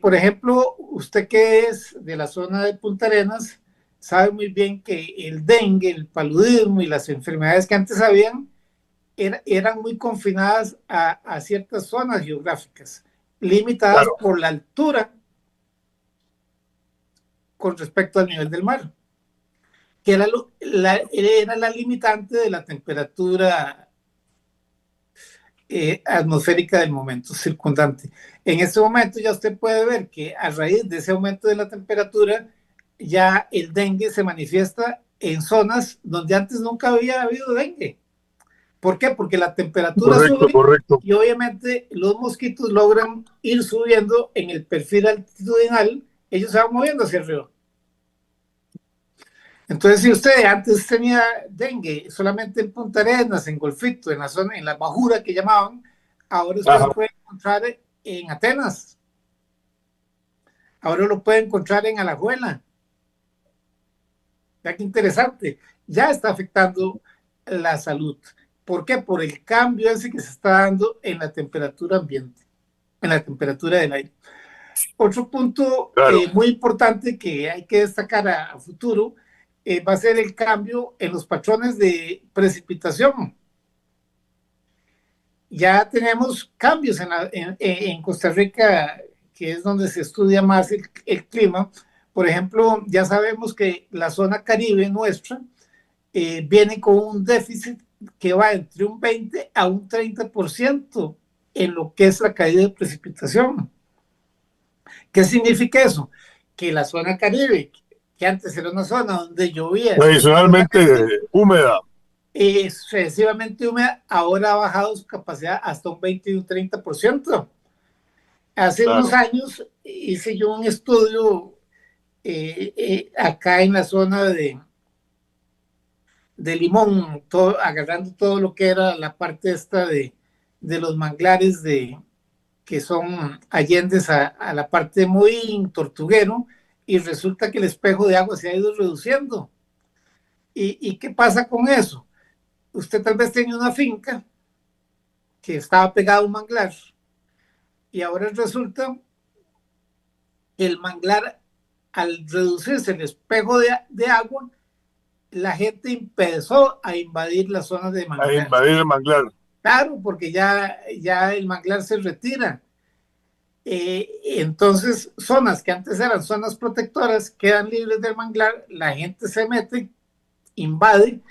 Por ejemplo, usted que es de la zona de Punta Arenas, sabe muy bien que el dengue, el paludismo y las enfermedades que antes habían eran muy confinadas a ciertas zonas geográficas, limitadas claro, por la altura con respecto al nivel del mar, que era la limitante de la temperatura atmosférica del momento circundante. En este momento ya usted puede ver que a raíz de ese aumento de la temperatura, ya el dengue se manifiesta en zonas donde antes nunca había habido dengue. ¿Por qué? Porque la temperatura sube y obviamente los mosquitos logran ir subiendo en el perfil altitudinal, ellos se van moviendo hacia arriba. Entonces, si usted antes tenía dengue solamente en Punta Arenas, en Golfito, en la zona, en la Bajura que llamaban, ahora usted lo puede encontrar en Atenas. Ahora lo puede encontrar en Alajuela. Ya que interesante. Ya está afectando la salud. ¿Por qué? Por el cambio ese que se está dando en la temperatura ambiente, en la temperatura del aire. Otro punto claro, muy importante que hay que destacar a futuro va a ser el cambio en los patrones de precipitación. Ya tenemos cambios en Costa Rica, que es donde se estudia más el clima. Por ejemplo, ya sabemos que la zona Caribe nuestra viene con un déficit que va entre un 20 a un 30% en lo que es la caída de precipitación. ¿Qué significa eso? Que la zona Caribe, que antes era una zona donde llovía tradicionalmente húmeda, excesivamente húmeda, ahora ha bajado su capacidad hasta un 20 y un 30%. Hace claro, unos años hice yo un estudio acá en la zona de Limón, agarrando todo lo que era la parte esta de los manglares que son allendes a la parte de Moín, Tortuguero, y resulta que el espejo de agua se ha ido reduciendo. ¿Y qué pasa con eso? Usted tal vez tenía una finca que estaba pegada a un manglar y ahora resulta que el manglar al reducirse el espejo de agua, la gente empezó a invadir las zonas de A manglar. invadir el manglar. Claro, porque ya el manglar se retira. Entonces, zonas que antes eran zonas protectoras quedan libres del manglar, la gente se mete, invade,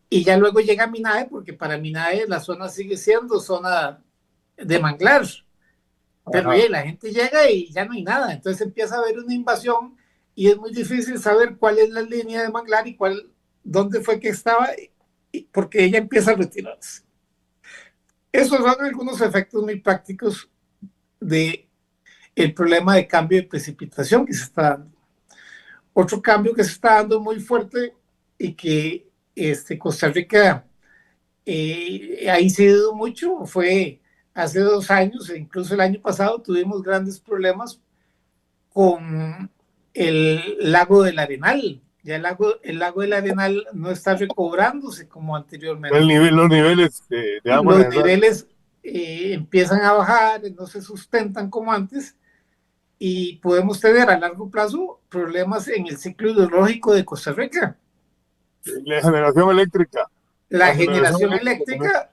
y ya luego llega Minae, porque para Minae la zona sigue siendo zona de manglar. Pero la gente llega y ya no hay nada, entonces empieza a haber una invasión y es muy difícil saber cuál es la línea de manglar y dónde fue que estaba, porque ella empieza a retirarse. Esos son algunos efectos muy prácticos de el problema de cambio de precipitación que se está dando. Otro cambio que se está dando muy fuerte y que Costa Rica ha incidido mucho fue hace 2 años, e incluso el año pasado tuvimos grandes problemas con el lago del Arenal. Ya el lago del Arenal no está recobrándose como anteriormente. Los niveles de agua. Los niveles empiezan a bajar, no se sustentan como antes, y podemos tener a largo plazo problemas en el ciclo hidrológico de Costa Rica. La generación eléctrica. La generación eléctrica,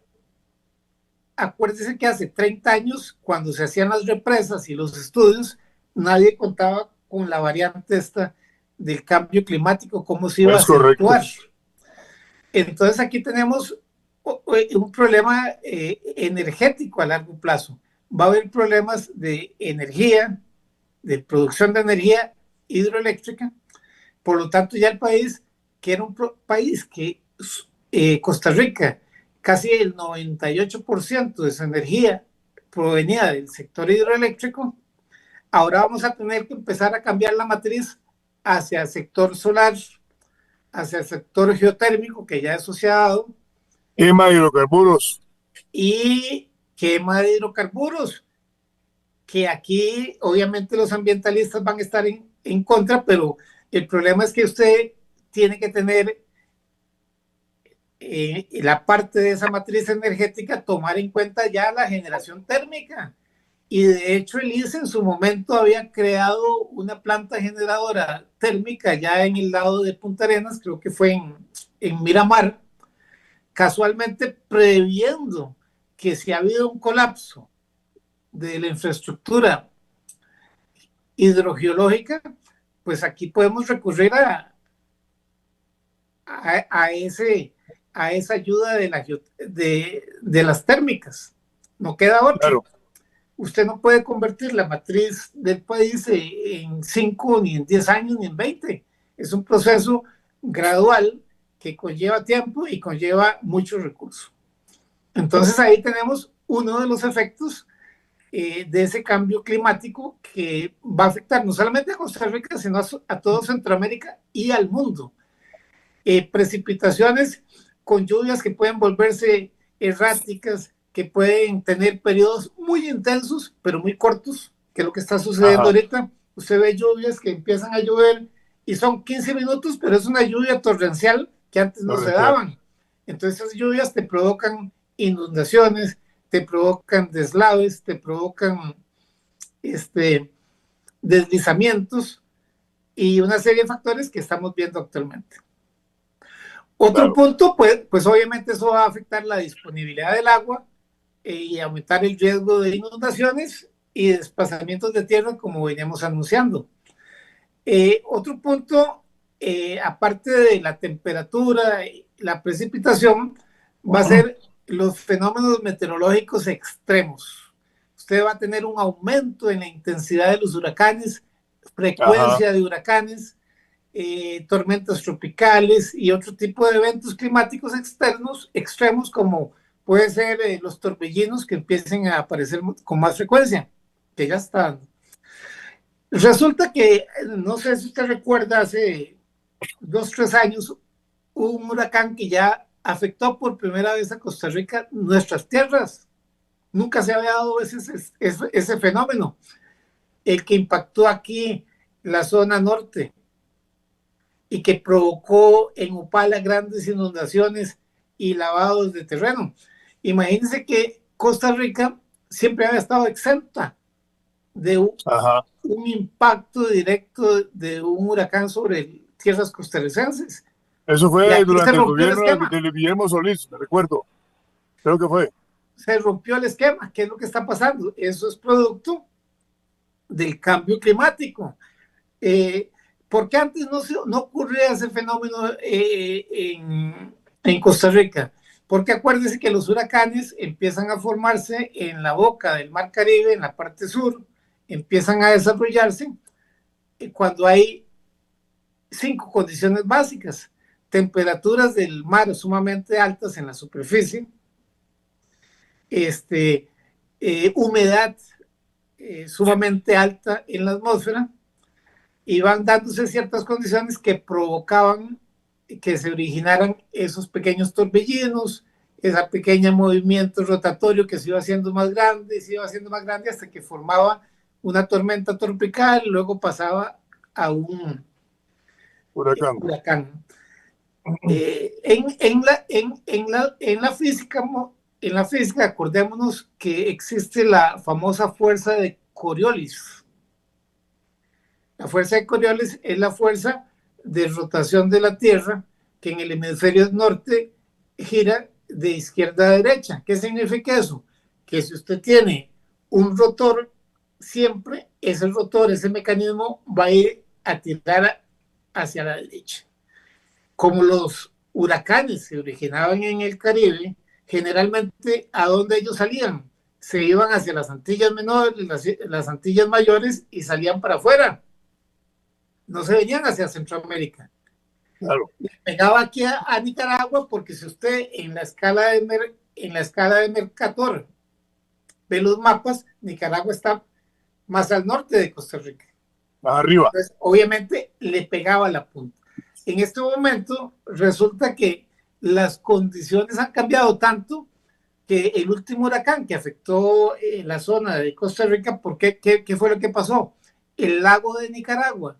acuérdese que hace 30 años, cuando se hacían las represas y los estudios, nadie contaba con la variante esta del cambio climático, cómo se iba a acentuar. Entonces aquí tenemos un problema energético a largo plazo. Va a haber problemas de energía, de producción de energía hidroeléctrica. Por lo tanto, ya el país, que era un país que Costa Rica, casi el 98% de su energía provenía del sector hidroeléctrico, ahora vamos a tener que empezar a cambiar la matriz hacia el sector solar, hacia el sector geotérmico, que ya es asociado. Quema de hidrocarburos. Y quema de hidrocarburos, que aquí obviamente los ambientalistas van a estar en contra, pero el problema es que usted tiene que tener la parte de esa matriz energética, tomar en cuenta ya la generación térmica. Y de hecho el ICE en su momento había creado una planta generadora térmica ya en el lado de Punta Arenas, creo que fue en Miramar, casualmente previendo que si ha habido un colapso de la infraestructura hidrogeológica, pues aquí podemos recurrir a esa ayuda de las térmicas. No queda otra. Claro. Usted no puede convertir la matriz del país en 5, ni en 10 años, ni en 20. Es un proceso gradual que conlleva tiempo y conlleva muchos recursos. Entonces ahí tenemos uno de los efectos de ese cambio climático que va a afectar no solamente a Costa Rica, sino a todo Centroamérica y al mundo. Precipitaciones con lluvias que pueden volverse erráticas, que pueden tener periodos muy intensos, pero muy cortos, que es lo que está sucediendo ahorita. Usted ve lluvias que empiezan a llover y son 15 minutos, pero es una lluvia torrencial que antes no se daban. Entonces esas lluvias te provocan inundaciones, te provocan deslaves, te provocan deslizamientos y una serie de factores que estamos viendo actualmente. Otro punto, pues obviamente eso va a afectar la disponibilidad del agua y aumentar el riesgo de inundaciones y desplazamientos de tierra, como veníamos anunciando. Otro punto, aparte de la temperatura y la precipitación, va a ser los fenómenos meteorológicos extremos. Usted va a tener un aumento en la intensidad de los huracanes, frecuencia de huracanes, tormentas tropicales y otro tipo de eventos climáticos extremos, como puede ser los torbellinos que empiecen a aparecer con más frecuencia, que ya están. Resulta que, no sé si usted recuerda, hace 2 o 3 años hubo un huracán que ya afectó por primera vez a Costa Rica, nuestras tierras. Nunca se había dado ese fenómeno, el que impactó aquí la zona norte y que provocó en Upala grandes inundaciones y lavados de terreno. Imagínense que Costa Rica siempre había estado exenta de un impacto directo de un huracán sobre tierras costarricenses. Eso Y fue aquí durante se el rompió el gobierno esquema. de Guillermo Solís, me recuerdo. Creo que fue. Se rompió el esquema. ¿Qué es lo que está pasando? Eso es producto del cambio climático. Porque antes no ocurría ese fenómeno en Costa Rica. Porque acuérdense que los huracanes empiezan a formarse en la boca del Mar Caribe, en la parte sur, empiezan a desarrollarse cuando hay 5 condiciones básicas: temperaturas del mar sumamente altas en la superficie, humedad sumamente alta en la atmósfera, y van dándose ciertas condiciones que provocaban que se originaran esos pequeños torbellinos, ese pequeño movimiento rotatorio que se iba haciendo más grande, se iba haciendo más grande hasta que formaba una tormenta tropical, luego pasaba a un huracán. En la física, acordémonos que existe la famosa fuerza de Coriolis. La fuerza de Coriolis es la fuerza de rotación de la Tierra que en el hemisferio norte gira de izquierda a derecha. ¿Qué significa eso? Que si usted tiene un rotor, siempre ese rotor, ese mecanismo va a ir a tirar hacia la derecha. Como los huracanes se originaban en el Caribe, generalmente, ¿a dónde ellos salían? Se iban hacia las Antillas menores, las Antillas mayores, y salían para afuera. No se venían hacia Centroamérica. Claro. Pegaba aquí a Nicaragua, porque si usted en la escala de Mercator ve los mapas, Nicaragua está más al norte de Costa Rica. Más arriba. Entonces, obviamente, le pegaba la punta. En este momento resulta que las condiciones han cambiado tanto que el último huracán que afectó la zona de Costa Rica, ¿qué fue lo que pasó? El lago de Nicaragua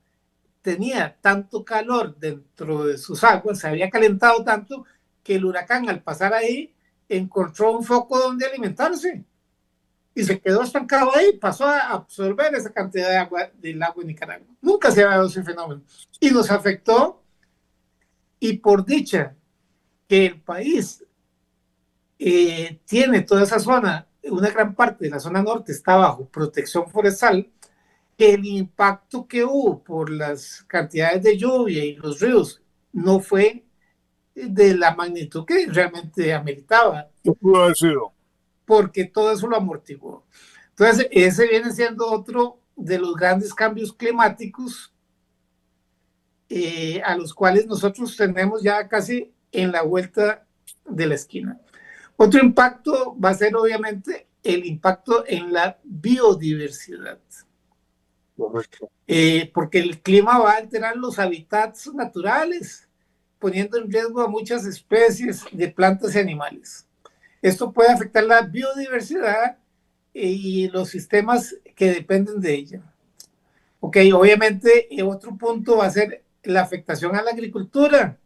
tenía tanto calor dentro de sus aguas, se había calentado tanto que el huracán, al pasar ahí, encontró un foco donde alimentarse y se quedó estancado ahí, pasó a absorber esa cantidad de agua del lago de Nicaragua. Nunca se había dado ese fenómeno y nos afectó. Y por dicha que el país tiene toda esa zona, una gran parte de la zona norte está bajo protección forestal, el impacto que hubo por las cantidades de lluvia y los ríos no fue de la magnitud que realmente ameritaba. ¿Qué pudo haber sido? Porque todo eso lo amortiguó. Entonces, ese viene siendo otro de los grandes cambios climáticos a los cuales nosotros tenemos ya casi en la vuelta de la esquina. Otro impacto va a ser obviamente el impacto en la biodiversidad. Porque el clima va a alterar los hábitats naturales, poniendo en riesgo a muchas especies de plantas y animales. Esto puede afectar la biodiversidad y los sistemas que dependen de ella. Ok, obviamente otro punto va a ser la afectación a la agricultura.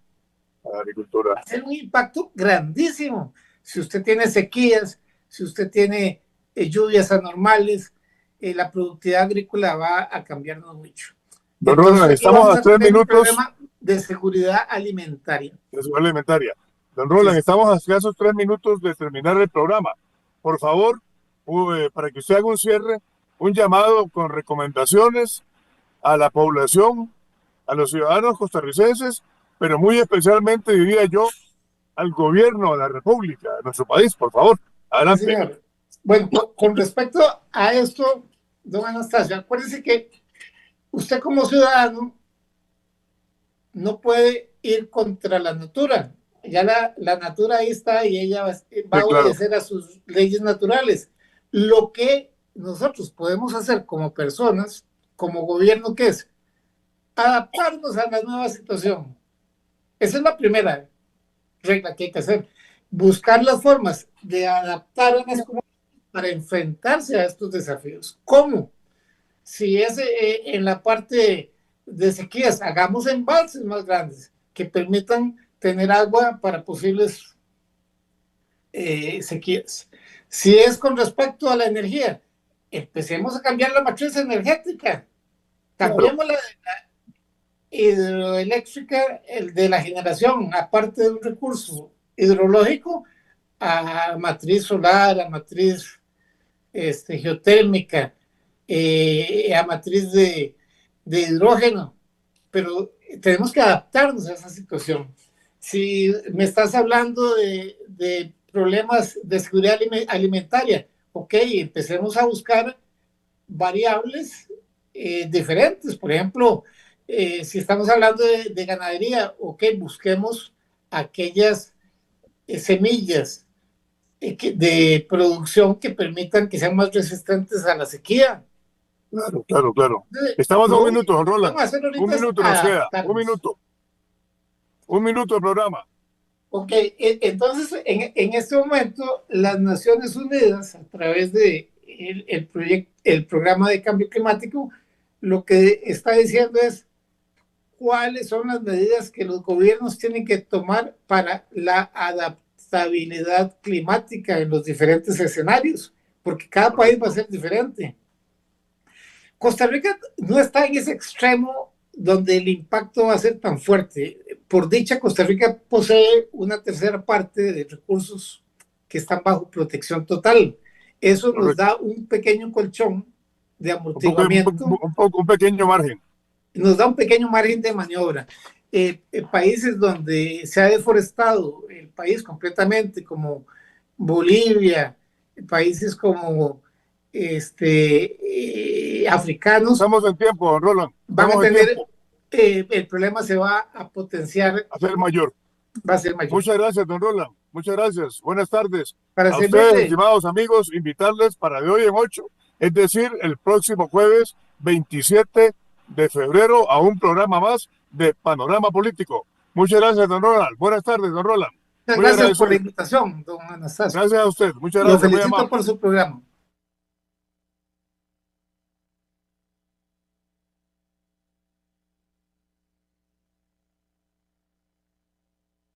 La agricultura. Va a ser un impacto grandísimo. Si usted tiene sequías, si usted tiene lluvias anormales, la productividad agrícola va a cambiarnos mucho. Don Roland, estamos a 3 minutos. Un problema de seguridad alimentaria. De seguridad alimentaria. Don Roland, sí. Estamos a escasos 3 minutos de terminar el programa. Por favor, para que usted haga un cierre, un llamado con recomendaciones a la población, a los ciudadanos costarricenses, pero muy especialmente, diría yo, al gobierno de la República, de nuestro país, por favor. Adelante. Sí, bueno, con respecto a esto, don Anastasio, acuérdese que usted como ciudadano no puede ir contra la natura. Ya la natura ahí está y ella va a obedecer a sus leyes naturales. Lo que nosotros podemos hacer como personas, como gobierno, ¿qué es? Adaptarnos a la nueva situación. Esa es la primera regla que hay que hacer. Buscar las formas de adaptar a las comunidades para enfrentarse a estos desafíos. ¿Cómo? Si es en la parte de sequías, hagamos embalses más grandes que permitan tener agua para posibles sequías. Si es con respecto a la energía, empecemos a cambiar la matriz energética. Claro. Cambiemos la hidroeléctrica, el de la generación, aparte de un recurso hidrológico, a matriz solar, a matriz geotérmica, a matriz de hidrógeno, pero tenemos que adaptarnos a esa situación. Si me estás hablando de problemas de seguridad alimentaria, ok, empecemos a buscar variables diferentes. Por ejemplo, si estamos hablando de ganadería, ok, busquemos aquellas semillas de producción que permitan que sean más resistentes a la sequía. Claro, claro, claro. Estamos a un minuto, don Roland. Un minuto nos queda. Un minuto. Un minuto de programa. Ok, entonces en este momento las Naciones Unidas, a través de el programa de cambio climático, lo que está diciendo es cuáles son las medidas que los gobiernos tienen que tomar para la adaptabilidad climática en los diferentes escenarios, porque cada país va a ser diferente. Costa Rica no está en ese extremo donde el impacto va a ser tan fuerte. Por dicha, Costa Rica posee una tercera parte de recursos que están bajo protección total. Eso nos da un pequeño colchón de amortiguamiento. Un pequeño margen. Nos da un pequeño margen de maniobra. Países donde se ha deforestado el país completamente, como Bolivia, países como africanos. Estamos en tiempo, don Roland. Van a tener, el problema se va a potenciar. A ser mayor. Va a ser mayor. Muchas gracias, don Roland. Muchas gracias. Buenas tardes. Para a ustedes, estimados amigos, invitarles para de hoy en 8, es decir, el próximo jueves 27 de febrero, a un programa más de Panorama Político. Muchas gracias, don Roland. Buenas tardes, don Roland. Muchas gracias por la invitación, don Anastasio. Gracias a usted. Muchas gracias. Lo felicito por su programa.